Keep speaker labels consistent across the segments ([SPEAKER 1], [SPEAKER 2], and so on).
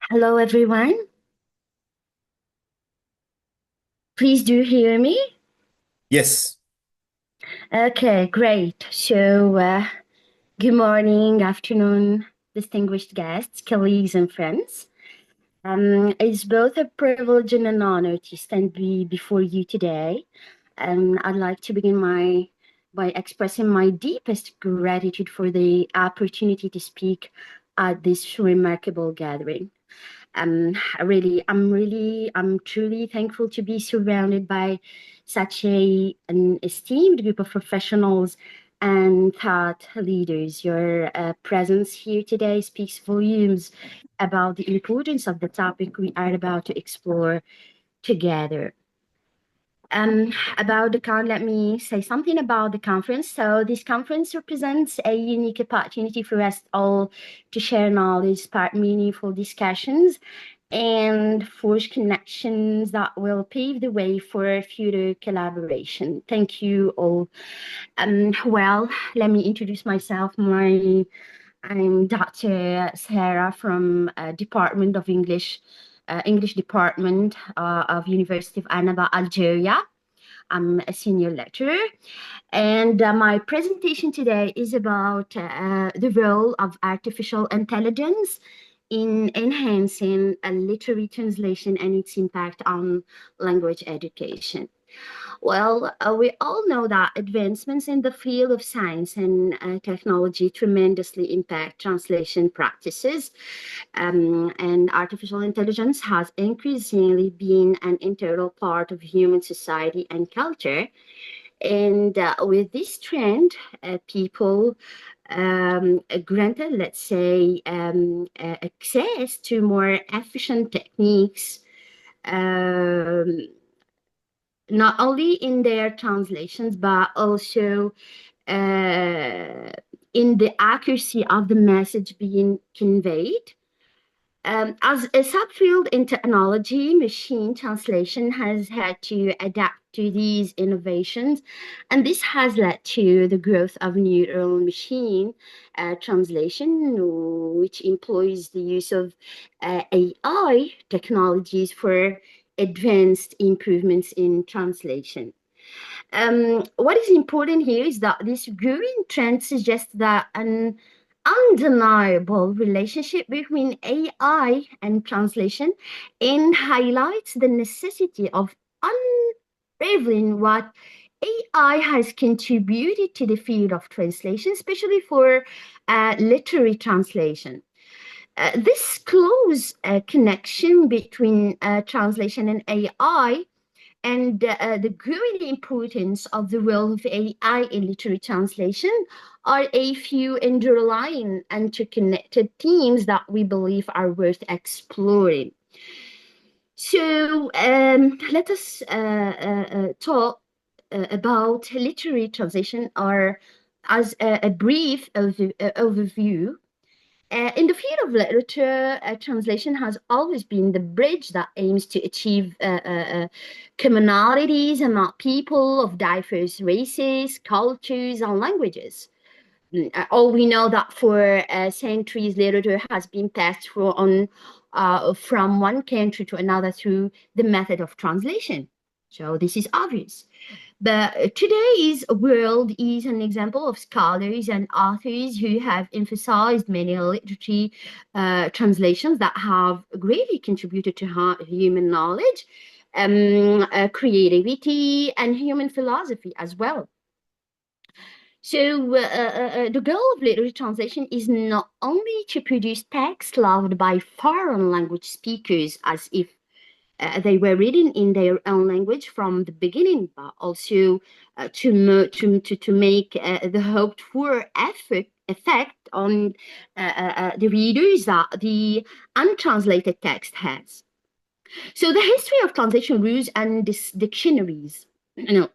[SPEAKER 1] Hello, everyone. Please do hear me.
[SPEAKER 2] Yes.
[SPEAKER 1] Okay, great. Good morning, afternoon, distinguished guests, colleagues, and friends. It's both a privilege and an honor to stand before you today. I'd like to begin by expressing my deepest gratitude for the opportunity to speak at this remarkable gathering. I'm truly thankful to be surrounded by such an esteemed group of professionals and thought leaders. Your presence here today speaks volumes about the importance of the topic we are about to explore together. Let me say something about the conference. So, this conference represents a unique opportunity for us all to share knowledge, spark meaningful discussions, and forge connections that will pave the way for future collaboration. Thank you all. Well, let me introduce myself. I'm Dr. Sarra from Department of English, English Department of University of Annaba, Algeria. I'm a senior lecturer, and my presentation today is about the role of artificial intelligence in enhancing literary translation and its impact on language education. Well, we all know that advancements in the field of science and technology tremendously impact translation practices, and artificial intelligence has increasingly been an integral part of human society and culture. And with this trend, people granted, let's say, access to more efficient techniques, um, not only in their translations, but also uh, in the accuracy of the message being conveyed. As a subfield in technology, machine translation has had to adapt to these innovations, and this has led to the growth of neural machine translation, which employs the use of AI technologies for advanced improvements in translation. What is important here is that this growing trend suggests that an undeniable relationship between AI and translation and highlights the necessity of unraveling what AI has contributed to the field of translation, especially for literary translation. This close connection between translation and AI and the growing importance of the role of AI in literary translation are a few underlying interconnected themes that we believe are worth exploring. Let us talk about literary translation or as a brief overview. In the field of literature, translation has always been the bridge that aims to achieve commonalities among people of diverse races, cultures, and languages. All we know that for centuries, literature has been passed through from one country to another through the method of translation. So this is obvious. But today's world is an example of scholars and authors who have emphasized many literary translations that have greatly contributed to human knowledge, creativity, and human philosophy as well. The goal of literary translation is not only to produce text loved by foreign language speakers as if they were written in their own language from the beginning, but also to make the hoped for effect on the readers that the untranslated text has. So the history of translation rules and dictionaries. No,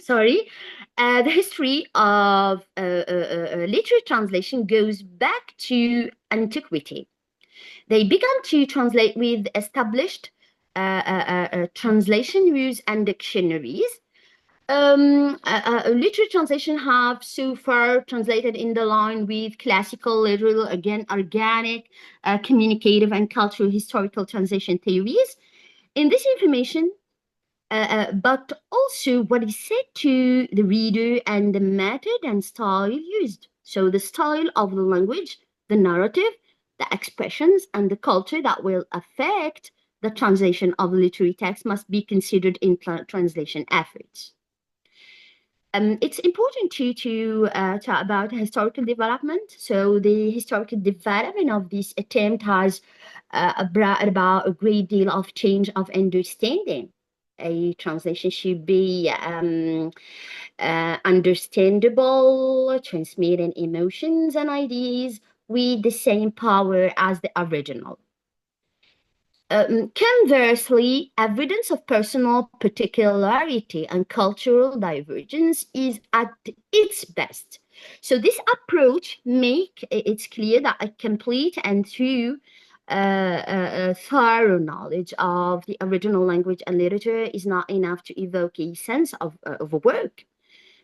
[SPEAKER 1] sorry. The history of literary translation goes back to antiquity. They began to translate with established translation rules and dictionaries. Literary translation have so far translated in the line with classical, literal, again, organic, communicative, and cultural historical translation theories. In this information, but also what is said to the reader and the method and style used. So the style of the language, the narrative, the expressions, and the culture that will affect the translation of literary text must be considered in translation efforts. It's important to talk about historical development. So the historical development of this attempt has brought about a great deal of change of understanding. A translation should be understandable, transmitting emotions and ideas with the same power as the original. Conversely, evidence of personal particularity and cultural divergence is at its best. So this approach make it's clear that a complete and thorough knowledge of the original language and literature is not enough to evoke a sense of a work.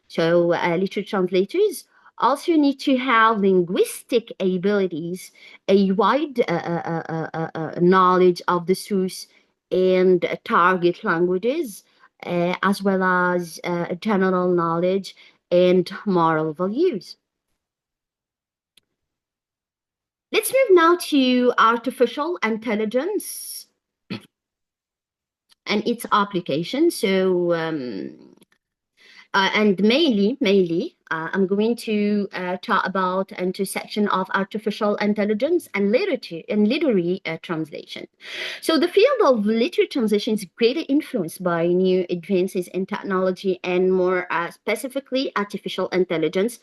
[SPEAKER 1] So literary translators also need to have linguistic abilities, a wide knowledge of the source and target languages, as well as general knowledge and moral values. Let's move now to artificial intelligence and its application. So and mainly, I'm going to talk about intersection of artificial intelligence and literature and literary translation. So the field of literary translation is greatly influenced by new advances in technology and more specifically artificial intelligence.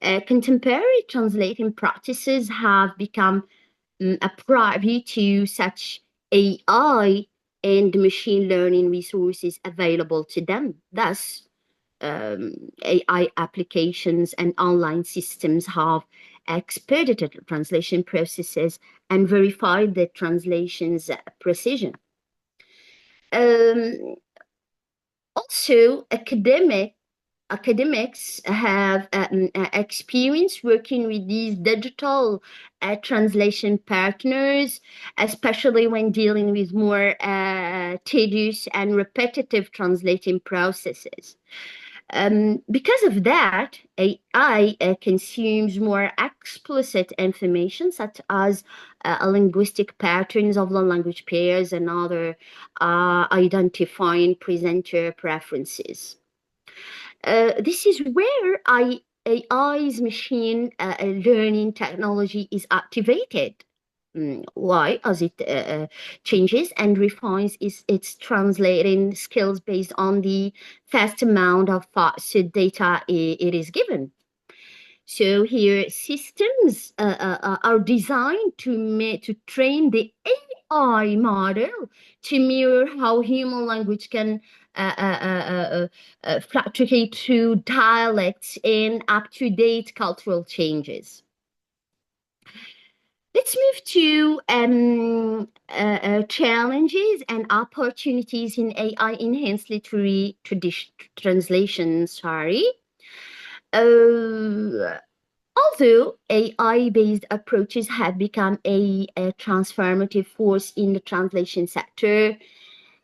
[SPEAKER 1] Contemporary translating practices have become a privy to such AI and machine learning resources available to them. Thus, AI applications and online systems have expedited translation processes and verified the translation's precision. Also, academics have experience working with these digital translation partners, especially when dealing with more tedious and repetitive translating processes. Because of that, AI consumes more explicit information, such as linguistic patterns of the language pairs and other identifying presenter preferences. This is where AI's machine learning technology is activated. Why? As it changes and refines its translating skills based on the vast amount of parsed data it is given. So here, systems are designed to train the AI model to mirror how human language can fluctuate through dialects and up-to-date cultural changes. Let's move to challenges and opportunities in AI enhanced literary translation. Sorry. Although AI-based approaches have become a transformative force in the translation sector,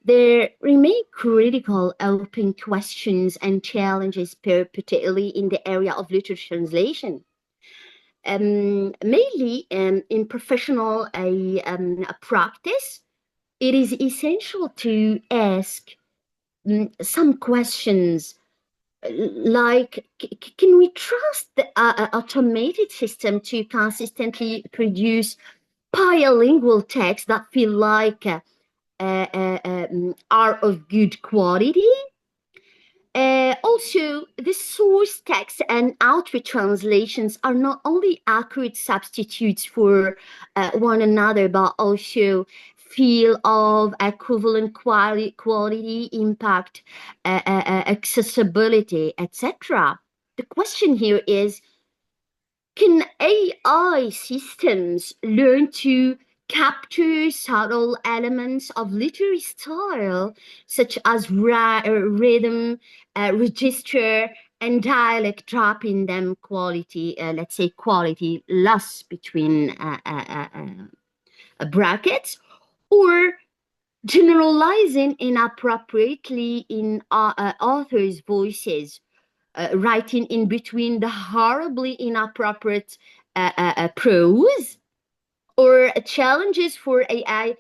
[SPEAKER 1] there remain critical open questions and challenges, particularly in the area of literature translation. Mainly in professional practice, it is essential to ask some questions like, can we trust the automated system to consistently produce bilingual texts that feel like are of good quality? Also, the source text and outreach translations are not only accurate substitutes for one another, but also feel of equivalent quality, impact, accessibility, etc. The question here is, can AI systems learn to capture subtle elements of literary style, such as rhythm, register, and dialect, dropping them quality, let's say quality loss between brackets, or generalizing inappropriately in authors' voices, writing in between the horribly inappropriate prose, or challenges for AI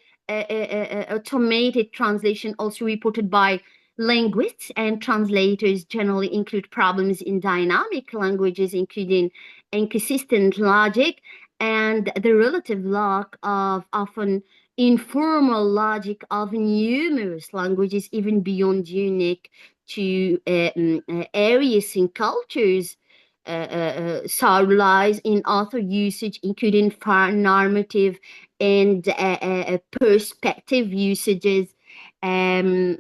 [SPEAKER 1] automated translation, also reported by linguists and translators, generally include problems in dynamic languages, including inconsistent logic and the relative lack of often informal logic of numerous languages, even beyond unique to areas and cultures. Lies in author usage, including far normative and perspective usages. Um,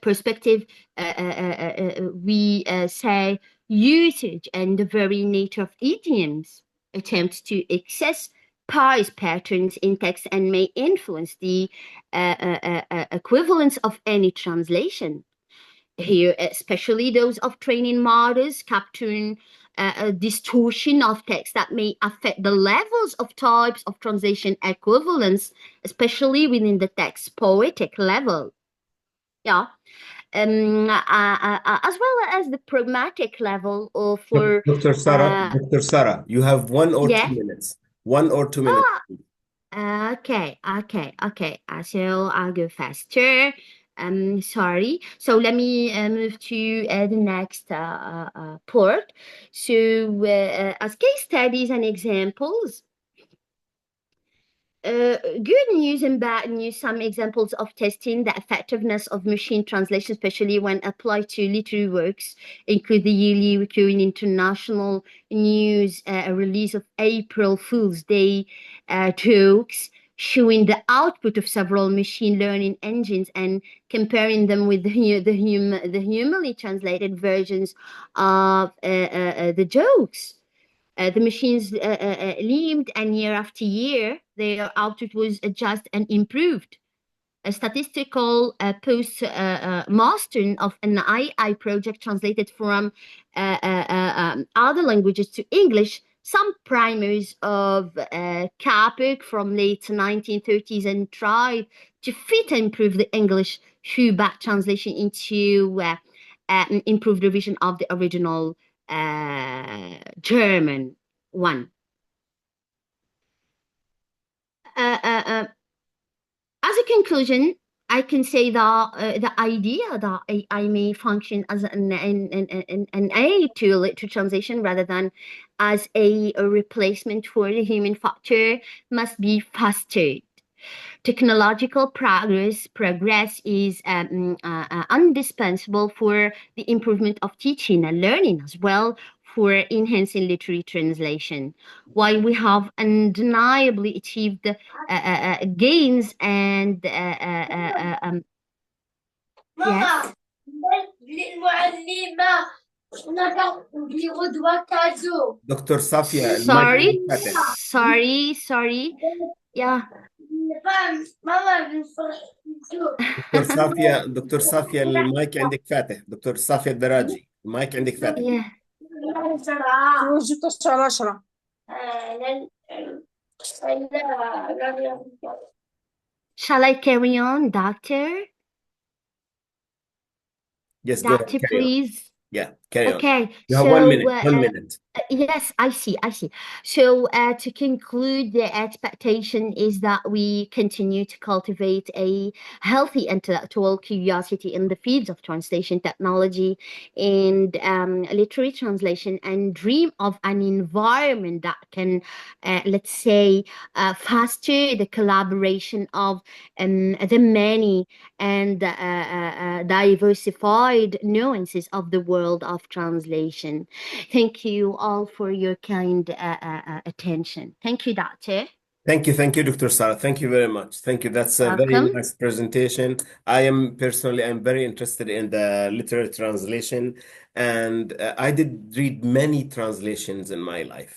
[SPEAKER 1] Perspective, we say usage and the very nature of idioms attempts to access parse patterns in text and may influence the equivalence of any translation here, especially those of training models, capturing a distortion of text that may affect the levels of types of translation equivalence, especially within the text poetic level. Yeah. As well as the pragmatic level or for
[SPEAKER 2] Dr. Sarah, you have 1 or 2
[SPEAKER 1] yeah.
[SPEAKER 2] minutes. 1 or 2 minutes.
[SPEAKER 1] Okay. So I'll go faster. Sorry. So let me move to the next part. So, as case studies and examples, good news and bad news, some examples of testing the effectiveness of machine translation, especially when applied to literary works, include the yearly recurring international news release of April Fool's Day jokes, showing the output of several machine learning engines and comparing them with the humanly translated versions of the jokes. The machines lived, and year after year, their output was adjusted and improved. A statistical post-mastering of an AI project translated from other languages to English, some primers of Capek from late 1930s, and tried to fit and improve the English through back translation into improved revision of the original German one. Uh, uh, uh, as a conclusion, I can say that the idea that AI may function as an aid to literature translation rather than as a replacement for the human factor must be fostered. Technological progress is indispensable for the improvement of teaching and learning, as well for enhancing literary translation. While we have undeniably achieved gains and yes.
[SPEAKER 2] دكتور صافية المايك
[SPEAKER 1] Sorry,
[SPEAKER 2] عندك فاتح.
[SPEAKER 1] sorry. Yeah.
[SPEAKER 2] دكتور صافية المايك عندك فاتح. دكتور صافية الدراجي المايك عندك فاتح.
[SPEAKER 1] Yeah.
[SPEAKER 3] وجبت 10
[SPEAKER 1] Shall I carry on, doctor?
[SPEAKER 2] Yes, go ahead.
[SPEAKER 1] Doctor,
[SPEAKER 2] Carry on.
[SPEAKER 1] please.
[SPEAKER 2] Yeah, carry on.
[SPEAKER 1] Okay,
[SPEAKER 2] You have 1 minute. 1 minute.
[SPEAKER 1] yes, I see. So, to conclude, the expectation is that we continue to cultivate a healthy intellectual curiosity in the fields of translation technology and literary translation, and dream of an environment that can, let's say, foster the collaboration of the many and diversified nuances of the world of translation. Thank you all for your kind attention. Thank you, Doctor.
[SPEAKER 2] Thank you, Dr. Sarah. Thank you very much. Thank you. That's a very
[SPEAKER 1] Welcome.
[SPEAKER 2] nice presentation. I'm very interested in the literary translation, and I did read many translations in my life.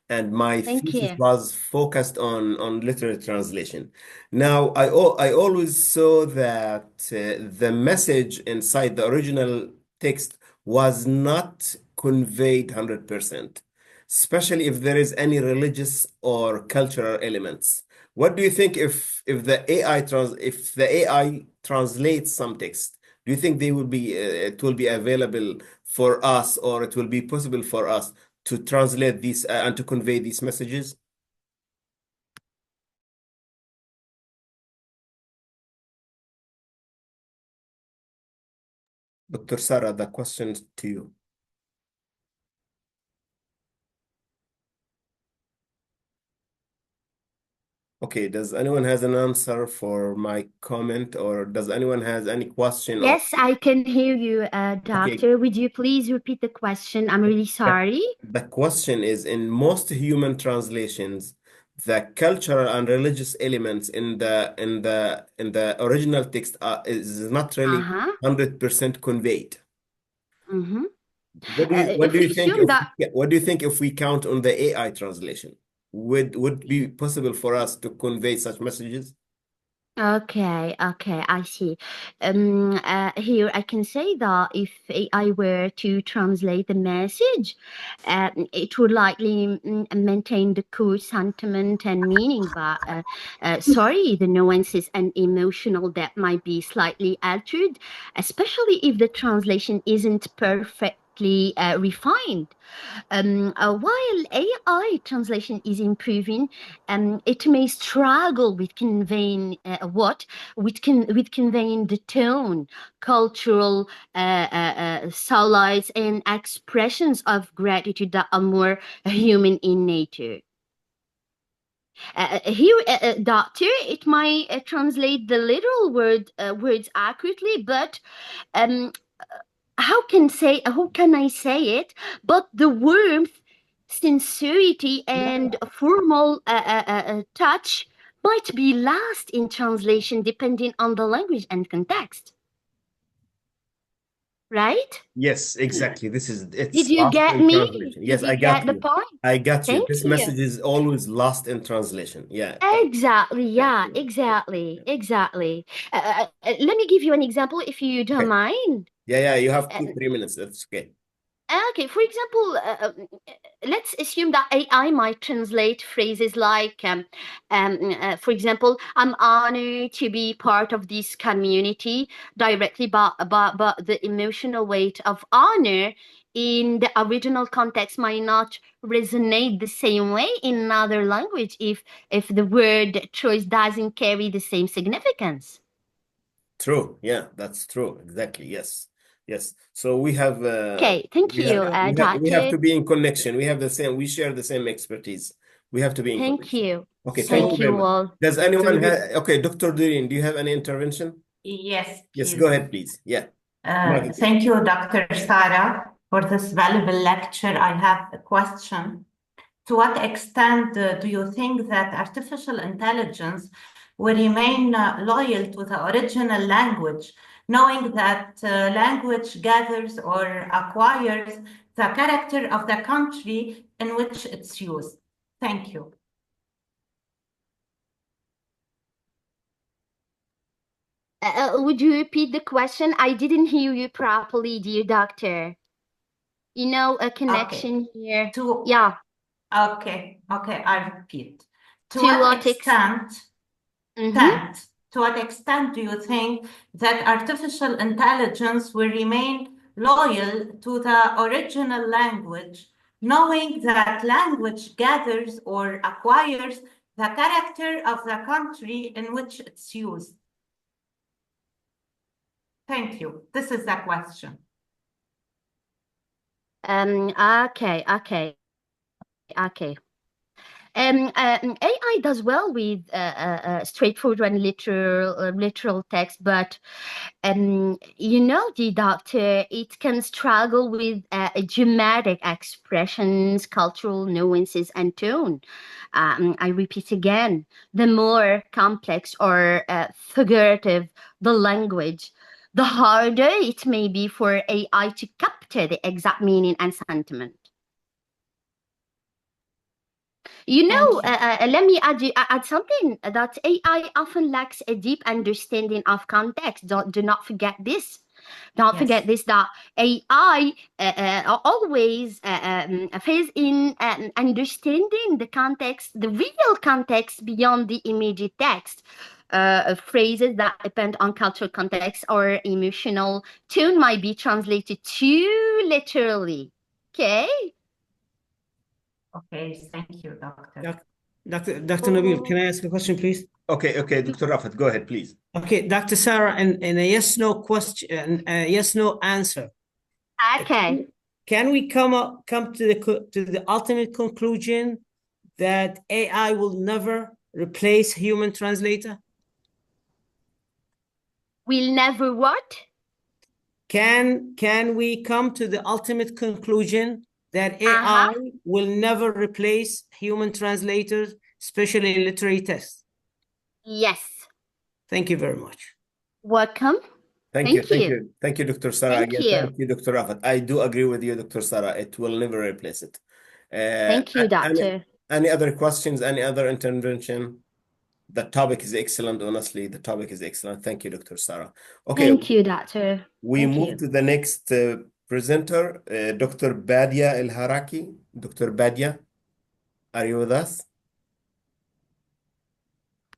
[SPEAKER 2] and my
[SPEAKER 1] Thank
[SPEAKER 2] thesis
[SPEAKER 1] you.
[SPEAKER 2] was focused on literary translation. Now, I always saw that the message inside the original text was not conveyed 100%, especially if there is any religious or cultural elements. What do you think if the AI translates some text? Do you think it will be available for us, or it will be possible for us to translate these and to convey these messages? Dr. Sarah, the question to you. Okay, does anyone has an answer for my comment, or does anyone has any question or
[SPEAKER 1] Yes, I can hear you,
[SPEAKER 2] okay?
[SPEAKER 1] doctor. Would you please repeat the question? I'm really
[SPEAKER 2] The,
[SPEAKER 1] sorry.
[SPEAKER 2] the question is, in most human translations, the cultural and religious elements in the original text is not really
[SPEAKER 1] Uh-huh.
[SPEAKER 2] 100% conveyed.
[SPEAKER 1] Mm-hmm.
[SPEAKER 2] What do
[SPEAKER 1] If we
[SPEAKER 2] you think
[SPEAKER 1] assume
[SPEAKER 2] if
[SPEAKER 1] that
[SPEAKER 2] what do you think if we count on the AI translation? Would it be possible for us to convey such messages?
[SPEAKER 1] Okay, okay, I see. Here I can say that if AI were to translate the message, it would likely maintain the core sentiment and meaning, but sorry, the nuances and emotional depth might be slightly altered, especially if the translation isn't perfectly refined. While AI translation is improving, it may struggle with conveying with conveying the tone, cultural solids, and expressions of gratitude that are more human in nature. Here, doctor, it might translate the literal words accurately, but um, how can I say it? But the warmth, sincerity, and formal touch might be lost in translation depending on the language and context, right?
[SPEAKER 2] Yes, exactly.
[SPEAKER 1] Did
[SPEAKER 2] It's
[SPEAKER 1] you
[SPEAKER 2] lost
[SPEAKER 1] get
[SPEAKER 2] in
[SPEAKER 1] me?
[SPEAKER 2] translation.
[SPEAKER 1] Did
[SPEAKER 2] Yes,
[SPEAKER 1] you
[SPEAKER 2] I got
[SPEAKER 1] get the
[SPEAKER 2] you.
[SPEAKER 1] point?
[SPEAKER 2] I got you.
[SPEAKER 1] Thank
[SPEAKER 2] This
[SPEAKER 1] you.
[SPEAKER 2] message is always lost in translation. Yeah.
[SPEAKER 1] Exactly,
[SPEAKER 2] Yeah.
[SPEAKER 1] yeah,
[SPEAKER 2] Yeah.
[SPEAKER 1] exactly,
[SPEAKER 2] Yeah.
[SPEAKER 1] exactly. Let me give you an example if you don't
[SPEAKER 2] Okay.
[SPEAKER 1] mind.
[SPEAKER 2] Yeah, yeah. You have
[SPEAKER 1] Uh,
[SPEAKER 2] 2, 3 minutes. That's okay.
[SPEAKER 1] Okay, for example, let's assume that AI might translate phrases like, for example, I'm honored to be part of this community directly, but the emotional weight of honor in the original context might not resonate the same way in another language if the word choice doesn't carry the same significance.
[SPEAKER 2] True. Yeah, that's true. Exactly. Yes. Yes. So we have
[SPEAKER 1] Okay, thank you,
[SPEAKER 2] we have
[SPEAKER 1] doctor.
[SPEAKER 2] to be in connection. We share the same expertise. We have to be in
[SPEAKER 1] Thank
[SPEAKER 2] connection.
[SPEAKER 1] you.
[SPEAKER 2] Okay, thank you
[SPEAKER 1] Thank
[SPEAKER 2] very
[SPEAKER 1] you
[SPEAKER 2] much.
[SPEAKER 1] all.
[SPEAKER 2] Does anyone
[SPEAKER 3] To the
[SPEAKER 2] have okay, Dr. Doreen, do you have any intervention?
[SPEAKER 3] Yes,
[SPEAKER 2] Yes, go
[SPEAKER 3] please.
[SPEAKER 2] ahead, please. Yeah. Mic is yours.
[SPEAKER 3] Thank you, Dr. Sarah, for this valuable lecture. I have a question. To what extent do you think that artificial intelligence will remain loyal to the original language, knowing that language gathers or acquires the character of the country in which it's used? Thank you.
[SPEAKER 1] Would you repeat the question? I didn't hear you properly, dear doctor. You know, a
[SPEAKER 3] Okay.
[SPEAKER 1] connection here.
[SPEAKER 3] To
[SPEAKER 1] Yeah,
[SPEAKER 3] okay, I repeat. To
[SPEAKER 1] to
[SPEAKER 3] what
[SPEAKER 1] what ex
[SPEAKER 3] extent
[SPEAKER 1] mm-hmm.
[SPEAKER 3] extent, to what extent do you think that artificial intelligence will remain loyal to the original language, knowing that language gathers or acquires the character of the country in which it's used? Thank you. This is the question.
[SPEAKER 1] Okay. AI does well with straightforward and literal text, but you know, the doctor, it can struggle with dramatic expressions, cultural nuances, and tone. I repeat again, the more complex or figurative the language, the harder it may be for AI to capture the exact meaning and sentiment. You know,
[SPEAKER 3] Thank you.
[SPEAKER 1] let me add something that AI often lacks a deep understanding of context. Do not forget this. Don't forget
[SPEAKER 3] Yes.
[SPEAKER 1] this, that AI always fails in understanding the context, the real context beyond the immediate text. Phrases that depend on cultural context or emotional tone might be translated too literally. Okay?
[SPEAKER 3] Okay, thank you, doctor.
[SPEAKER 4] Dr. Nabil, can I ask a question, please?
[SPEAKER 2] Okay, Dr. Rafat, go ahead, please.
[SPEAKER 4] Okay, Dr. Sarra, in a yes/no question, yes/no answer,
[SPEAKER 1] Okay.
[SPEAKER 4] can we come to the ultimate conclusion that AI will never replace human translator?
[SPEAKER 1] Will never what?
[SPEAKER 4] Can we come to the ultimate conclusion that AI
[SPEAKER 1] Uh-huh.
[SPEAKER 4] will never replace human translators, especially in literary tests?
[SPEAKER 1] Yes.
[SPEAKER 4] Thank you very much.
[SPEAKER 1] Welcome.
[SPEAKER 2] Thank you,
[SPEAKER 1] Thank you.
[SPEAKER 2] thank you, Dr. Sarra.
[SPEAKER 1] Thank
[SPEAKER 2] Again,
[SPEAKER 1] you.
[SPEAKER 2] thank you, Dr. Rafat. I do agree with you, Dr. Sarra. It will never replace it.
[SPEAKER 1] Thank you, doctor.
[SPEAKER 2] Any other questions? Any other intervention? The topic is excellent. Honestly, the topic is excellent. Thank you, Dr. Sarra. Okay,
[SPEAKER 1] Thank you, doctor.
[SPEAKER 2] we
[SPEAKER 1] Thank
[SPEAKER 2] move
[SPEAKER 1] you.
[SPEAKER 2] to the next presenter, Dr. Badia El Haraki. Dr. Badia, are you with us?